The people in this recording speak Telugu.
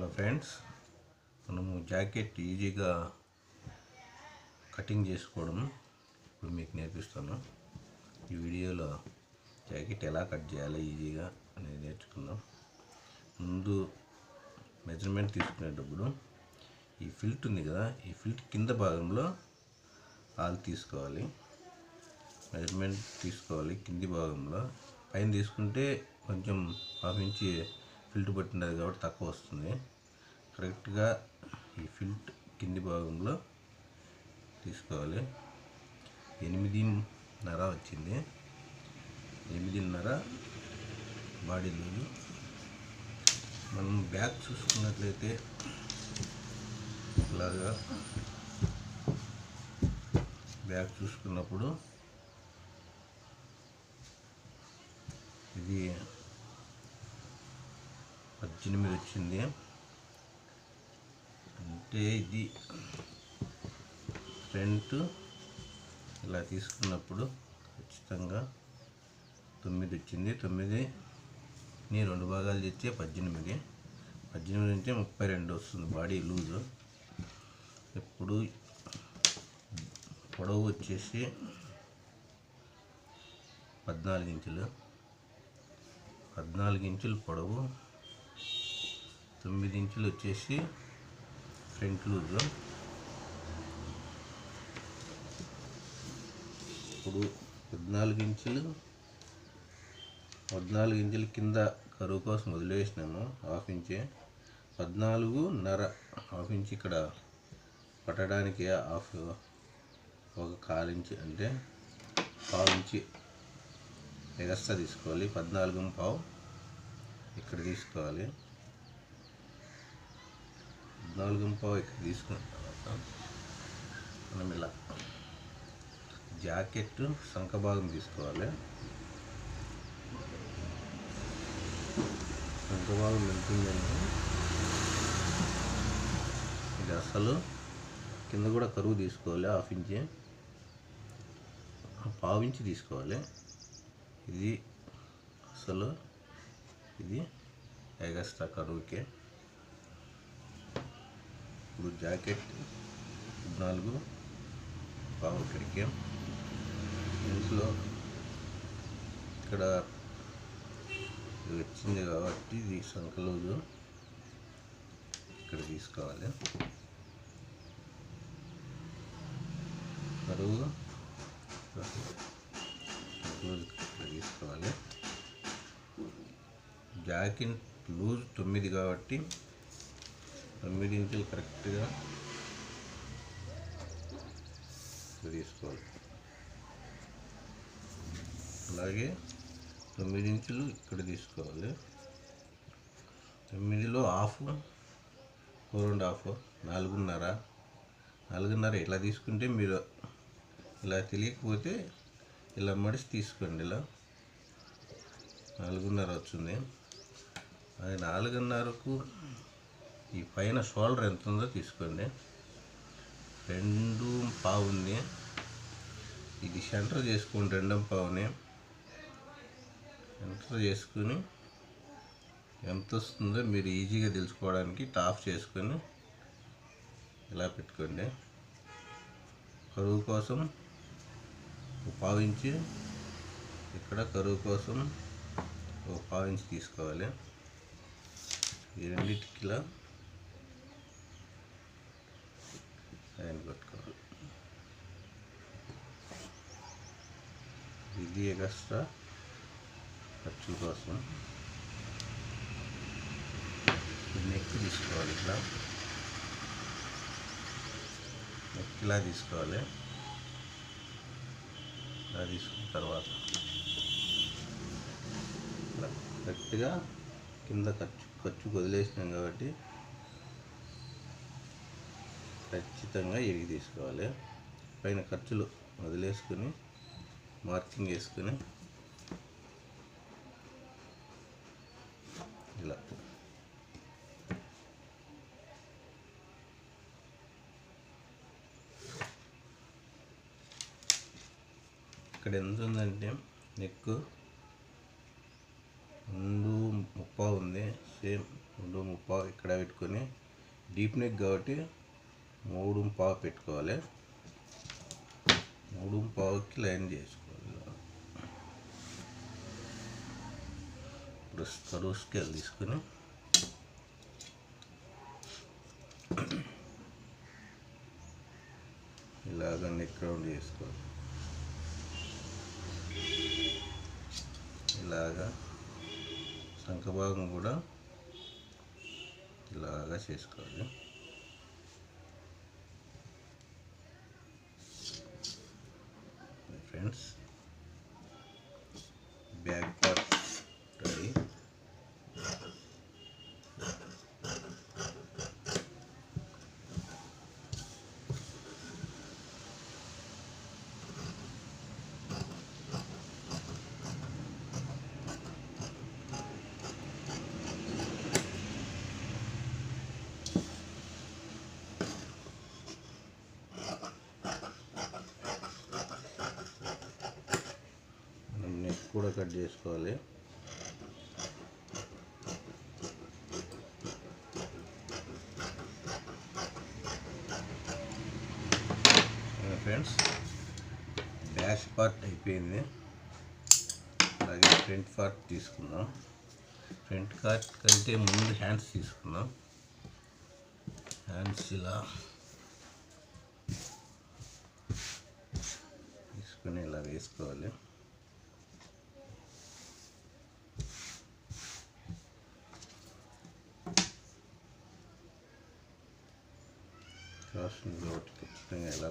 హలో ఫ్రెండ్స్, మనము జాకెట్ ఈజీగా కటింగ్ చేసుకోవడం ఇప్పుడు మీకు నేర్పిస్తాను. ఈ వీడియోలో జాకెట్ ఎలా కట్ చేయాలో ఈజీగా అనేది నేర్చుకుందాం. ముందు మెజర్మెంట్ తీసుకునేటప్పుడు ఈ ఫిల్ట్ ఉంది కదా, ఈ ఫిల్ట్ కింద భాగంలో ఆల్ తీసుకోవాలి. మెజర్మెంట్ తీసుకోవాలి కింది భాగంలో. పైన తీసుకుంటే కొంచెం హాఫ్ ఇంచి ఫిల్ట్ పట్టినది కాబట్టి తక్కువ వస్తుంది. కరెక్ట్గా ఈ ఫిల్ట్ కింది భాగంలో తీసుకోవాలి. 8.5 వచ్చింది. 8.5 బాడీ లూజు. మనం బ్యాక్ చూసుకున్నట్లయితే ఇలాగా బ్యాక్ చూసుకున్నప్పుడు ఇది 18 వచ్చింది. అంటే ఇది ఫ్రంట్ ఇలా తీసుకున్నప్పుడు ఖచ్చితంగా 9 వచ్చింది. 9ని 2 భాగాలు చేస్తే 18. 18 నుంచి 32 వస్తుంది బాడీ లూజు. ఇప్పుడు పొడవు వచ్చేసి 14 ఇంచులు. 14 ఇంచులు పొడవు, 9 ఇంచులు వచ్చేసి ఫ్రంట్ లూజు. ఇప్పుడు 14 ఇంచులు కింద కరువు కోసం వదిలేసినాము, హాఫ్ ఇంచే. 14.5 హాఫ్ ఇంచ్ ఇక్కడ పట్టడానికి ఒక 1/4 ఇంచు అంటే 1/2 ఇంచు ఎగస్ట్రా తీసుకోవాలి. 14.5 ఇక్కడ తీసుకోవాలి. 14.5 ఇక్కడ తీసుకున్న తర్వాత మనం ఇలా జాకెట్ సంఖ భాగం తీసుకోవాలి. సంఖ భాగం వెళ్తుందండి. ఇది అసలు కింద కూడా కరువు తీసుకోవాలి, హాఫ్ ఇంచ్. 1/2 ఇంచ్ తీసుకోవాలి. ఇది అసలు, ఇది ఎగస్ట్రా కరువుకే. ఇప్పుడు జాకెట్ 14.5 ఇక్కడికి. ఇంట్లో ఇక్కడ వచ్చింది కాబట్టి ఇది సంకలూజు ఇక్కడ తీసుకోవాలి. కరువు ఇక్కడ తీసుకోవాలి. జాకెట్ లూజ్ 9 కాబట్టి 9 ఇంచులు కరెక్ట్గా తీసుకోవాలి. అలాగే 9 ఇంచులు ఇక్కడ తీసుకోవాలి. 9లో హాఫ్, 4.5, 4.5 ఇట్లా తీసుకుంటే, మీరు ఇలా తెలియకపోతే ఇలా మడిచి తీసుకోండి. ఇలా 4.5 వచ్చింది. అది 4.5కు ఈ పైన షోల్డర్ ఎంత ఉందో తీసుకోండి. 2.5 ఉంది. ఇది సెంటర్ చేసుకోండి. 2.5ని సెంటర్ చేసుకుని ఎంత వస్తుందో మీరు ఈజీగా తెలుసుకోవడానికి టాప్ చేసుకొని ఇలా పెట్టుకోండి. కరువు కోసం 1/2 ఇంచు, ఇక్కడ కరువు కోసం 1/2 ఇంచు తీసుకోవాలి. ఈ రెండింటికి ఇలా లైన్ పెట్టుకోవాలి. ఇది ఎక్స్ట్రా ఖర్చుల కోసం. నెక్ తీసుకోవాలి. ఇట్లా నెక్ ఇలా తీసుకోవాలి. ఇలా తీసుకున్న తర్వాత కరెక్ట్గా కింద ఖర్చు వదిలేసినాం కాబట్టి ఖచ్చితంగా ఇరిగి తీసుకోవాలి. పైన ఖర్చులు వదిలేసుకుని మార్కింగ్ వేసుకుని ఇలా ఇక్కడ ఎంత ఉందంటే నెక్ 2.30 ఉంది. సేమ్ 2.25 ఇక్కడ పెట్టుకొని డీప్ నెక్ కాబట్టి 3.25 పెట్టుకోవాలి. 3.25కి లైన్ చేసుకోవాలి. ఇప్పుడు కరువు స్కేల్ తీసుకొని ఇలాగ నెక్ రౌండ్ చేసుకోవాలి. ఇలాగా శంఖ భాగం కూడా ఇలాగా చేసుకోవాలి. Friends, back part ready. Neck కూడా కట్ చేసుకోవాలి. ఫ్రెండ్స్, బ్యాక్ పార్ట్ అయిపోయింది. అలాగే ఫ్రంట్ పార్ట్ తీసుకుందాం. ఫ్రంట్ పార్ట్ కంటే ముందు హ్యాండ్స్ తీసుకుందాం. హ్యాండ్స్ ఇలా తీసుకొని ఇలా వేసుకోవాలి. క్రాస్ ఒకటి ఖచ్చితంగా ఎలా